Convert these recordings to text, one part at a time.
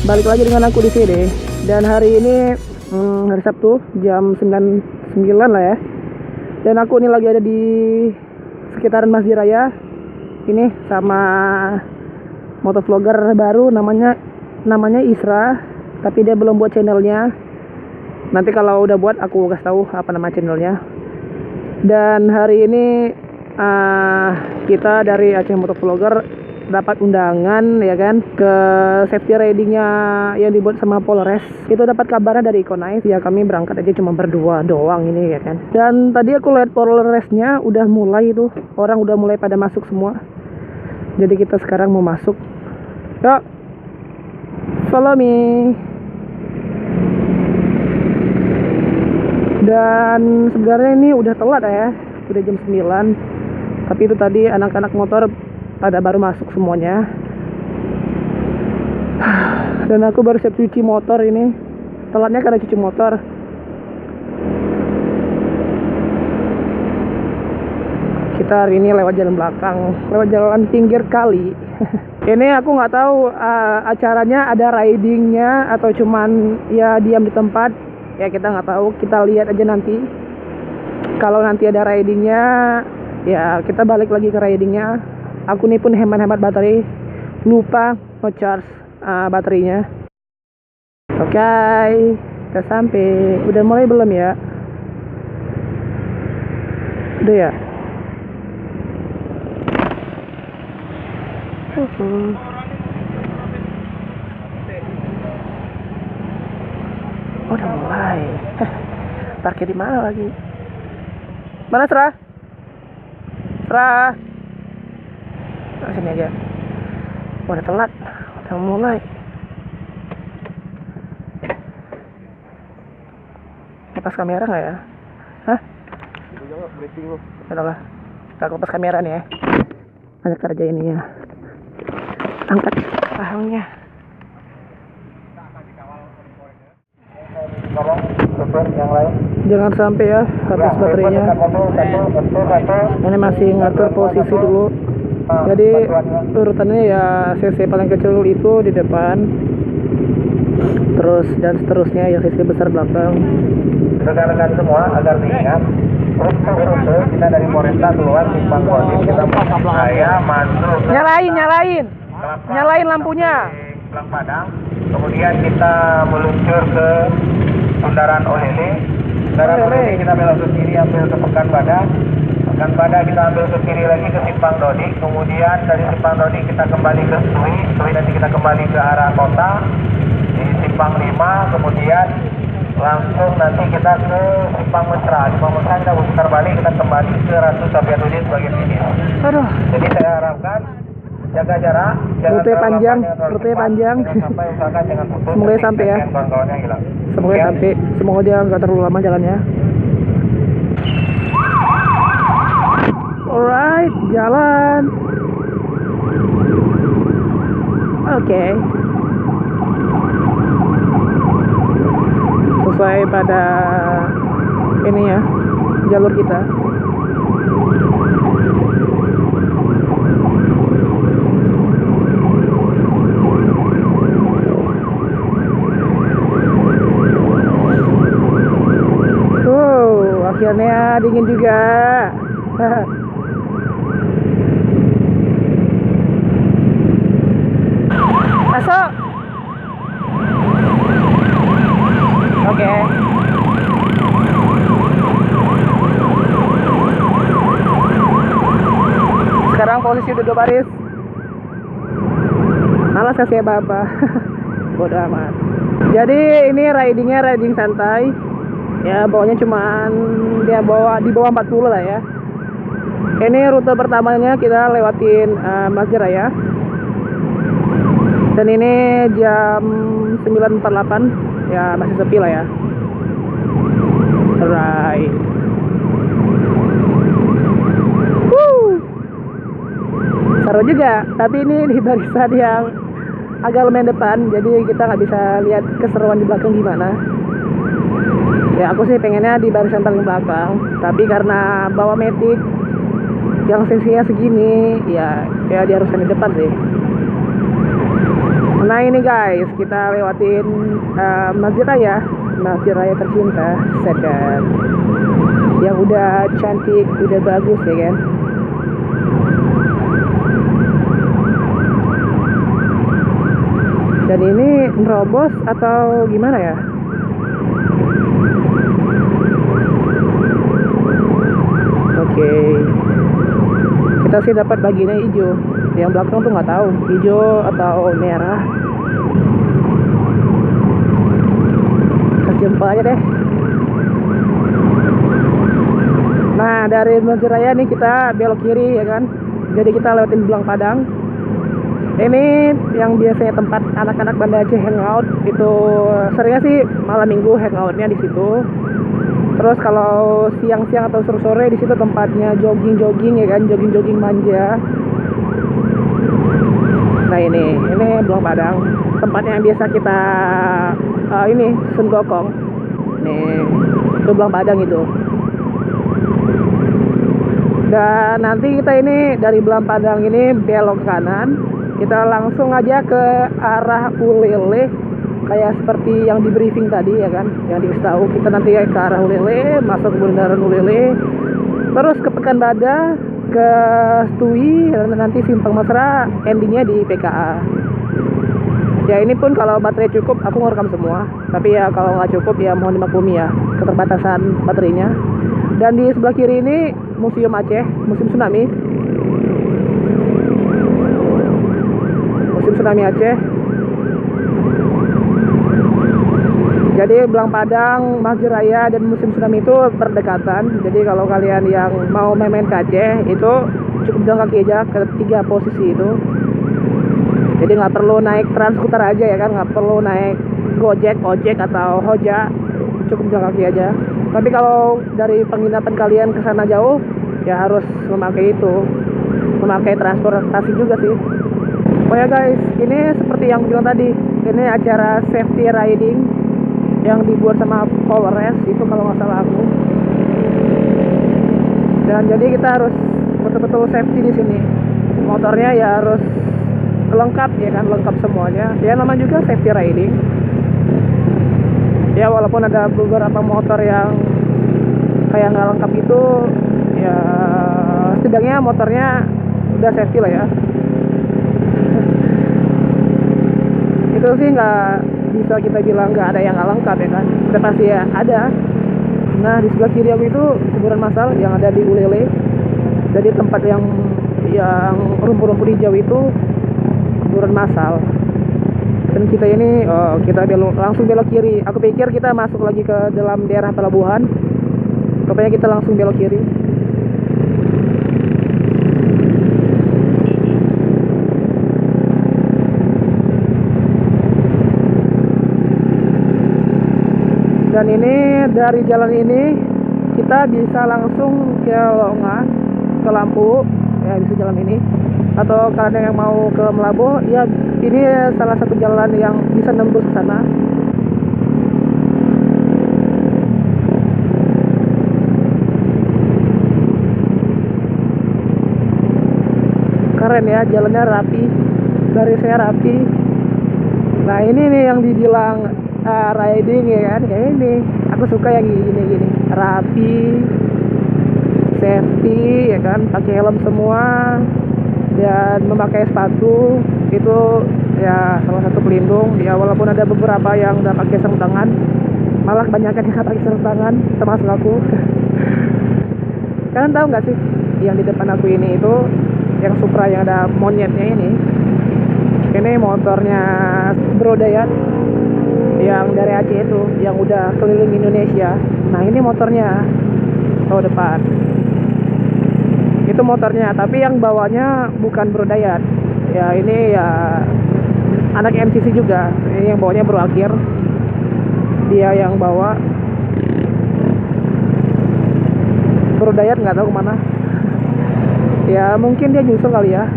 Balik lagi dengan aku di sini. Dan hari ini hari Sabtu jam 9 lah ya. Dan aku ini lagi ada di sekitaran Masjid Raya. Ini sama motovlogger baru namanya Isra, tapi dia belum buat channelnya. Nanti kalau udah buat aku kasih tahu apa nama channelnya. Dan hari ini kita dari Aceh Motovlogger dapat undangan ya kan ke safety ridingnya yang dibuat sama Polres. Itu dapat kabarnya dari Ikonais ya, kami berangkat aja cuma berdua doang ini ya kan. Dan tadi aku lihat Polresnya udah mulai itu, orang udah mulai pada masuk semua. Jadi kita sekarang mau masuk. Yuk, follow me. Dan sebenarnya ini udah telat ya, udah jam 9. Tapi itu tadi anak-anak motor pada baru masuk semuanya. Dan aku baru siap cuci motor ini. Telatnya karena cuci motor. Kita hari ini lewat jalan belakang, lewat jalan pinggir kali. Ini aku nggak tahu acaranya ada ridingnya atau cuman ya diam di tempat. Ya kita nggak tahu, kita lihat aja nanti. Kalau nanti ada ridingnya, ya kita balik lagi ke ridingnya. Aku nih pun hemat-hemat baterai, lupa nge-charge baterainya. Oke, kita sampai. Udah mulai belum ya? Udah ya? Oh, udah mulai. Parkir di mana lagi? Mana Serah? Serah. Nah, sini aja. Udah telat, udah mulai. Lepas kamera nggak ya? Hah? Jangan briefing lu. Udahlah, kita lepas kamera nih ya. Banyak kerja ini ya. Angkat pahangnya. Tolong supir yang lain. Jangan sampai ya habis baterainya. Ini masih ngatur posisi dulu. Jadi urutannya ya cc paling kecil itu di depan, terus dan seterusnya yang cc besar belakang. Rekan-rekan semua agar diingat, untuk kita dari Polresta keluar simpang Kodim, kita saya masuk. Nyalain lampunya. Pulang Padang. Kemudian kita meluncur ke Bundaran Olele. Bundaran Olele kita belok ke kiri ambil ke Pekanbadak. Pekanbadak kita ambil ke kiri lagi ke Simpang Dodi. Kemudian dari Simpang Dodi kita kembali ke Sui. Sui nanti kita kembali ke arah kota di Simpang 5. Kemudian langsung nanti kita ke Simpang Mesra. Simpang Mesra kita putar balik, kita kembali ke Ratu Sabianuddin sebagai finish. Aduh. Jadi saya harapkan jaga jarak, Rute panjang. sampai usahakan jangan putus. Semoga sampai ya. Kawan-kawan yang hilang. Semoga sampai. Semoga dia nggak terlalu lama jalannya. Alright, jalan. Oke. Sesuai pada ini ya, jalur kita. Akhirnya dingin juga. Masuk. Oke. Sekarang posisi udah 2 baris. Malas kasih apa-apa. Bodoh amat. Jadi ini riding santai. Ya bawanya cuman dia di bawah 40 lah ya. Ini rute pertamanya kita lewatin Masjid Raya. Dan ini jam 9.48 ya, masih sepi lah ya. Alright. Seru juga, tapi ini di barisan yang agak lumayan depan, jadi kita nggak bisa lihat keseruan di belakang gimana. Ya aku sih pengennya di barisan paling belakang, tapi karena bawa metik yang sesinya segini, ya diharuskan di depan sih. Nah ini guys, kita lewatin Masjid Raya tercinta Sadar, yang udah cantik, udah bagus ya kan. Dan ini nerobos atau gimana ya? Oke. Kita sih dapat bagiannya hijau. Yang belakang tuh nggak tahu hijau atau merah. Jempol aja deh. Nah dari Masjid Raya nih kita belok kiri ya kan. Jadi kita lewatin Belang Padang. Ini yang biasanya tempat anak-anak Banda Aceh hangout. Itu seringnya sih malam minggu hangoutnya di situ. Terus kalau siang-siang atau sore-sore di situ tempatnya jogging-jogging ya kan, jogging-jogging manja. Nah ini Belang Padang, tempatnya yang biasa kita ini Sun Gokong. Nih itu Belang Padang itu. Dan nanti kita ini dari Belang Padang ini belok ke kanan, kita langsung aja ke arah Ulele, kayak seperti yang di briefing tadi ya kan, yang dikasih tahu. Kita nanti ke arah Ulele, masuk ke bundaran Ulele, terus ke Pekanbadak, ke Stui, dan nanti Simpang Mesra, endingnya di PKA. Ya ini pun kalau baterai cukup aku ngerekam semua, tapi ya kalau nggak cukup ya mohon dimaklumi ya, keterbatasan baterainya. Dan di sebelah kiri ini Museum Aceh, Museum Tsunami, Museum Tsunami Aceh. Jadi Belang Padang, Masjid Raya, dan Museum Tsunami itu berdekatan. Jadi kalau kalian yang mau main ke Aceh itu cukup jalan kaki aja ke 3 posisi itu. Jadi nggak perlu naik transskuter aja ya kan, nggak perlu naik Gojek, ojek atau Hoja, cukup jalan kaki aja. Tapi kalau dari penginapan kalian ke sana jauh, ya harus memakai transportasi juga sih. Oh ya guys, ini seperti yang bilang tadi, ini acara safety riding yang dibuat sama Polres itu kalau nggak salah aku. Dan jadi kita harus betul-betul safety di sini. Motornya ya harus lengkap ya kan, lengkap semuanya. Ya namanya juga safety riding. Ya walaupun ada beberapa motor yang kayak nggak lengkap itu, ya setidaknya motornya udah safety lah ya. Itu sih nggak bisa kita bilang nggak ada yang nggak lengkap ya kan, udah pasti ya ada. Nah di sebelah kiri aku itu kuburan massal yang ada di Ulele. Jadi tempat yang rumput-rumput hijau itu kuburan massal. Dan kita ini kita langsung belok kiri. Aku pikir kita masuk lagi ke dalam daerah pelabuhan, rupanya kita langsung belok kiri. Dan ini dari jalan ini kita bisa langsung ke Longa, ke Lampu ya, bisa jalan ini. Atau kalian yang mau ke Melabuh, ya ini salah satu jalan yang bisa nembus ke sana. Keren ya, jalannya rapi, barisnya rapi. Nah ini nih yang dibilang riding ya kan, kayak ini. Aku suka yang gini-gini, rapi, safety ya kan, pakai helm semua. Dan memakai sepatu itu ya salah satu pelindung ya, walaupun ada beberapa yang udah pakai sarung tangan, malah kebanyakan yang pakai sarung tangan termasuk aku. Kalian tahu nggak sih yang di depan aku ini itu yang Supra yang ada monyetnya ini motornya Bro Dayat yang dari Aceh itu, yang udah keliling Indonesia. Nah ini motornya roda depan, itu motornya, tapi yang bawanya bukan Bro Dayat ya, ini ya anak MCC juga. Ini yang bawanya Bro Akir, dia yang bawa. Bro Dayat nggak tahu kemana ya, mungkin dia nyusul kali ya.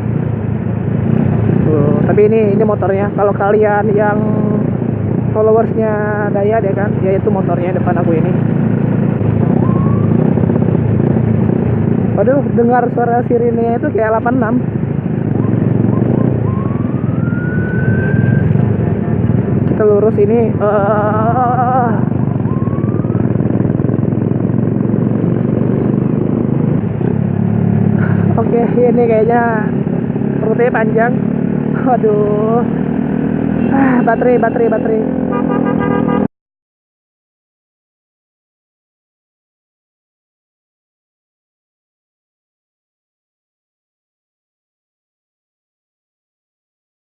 Tapi ini motornya. Kalau kalian yang followersnya Dayat ya kan, ya itu motornya depan aku ini. Waduh, dengar suara sirine itu kayak 86. kita lurus ini. Oke, ini kayaknya rutenya panjang. Waduh. Baterai.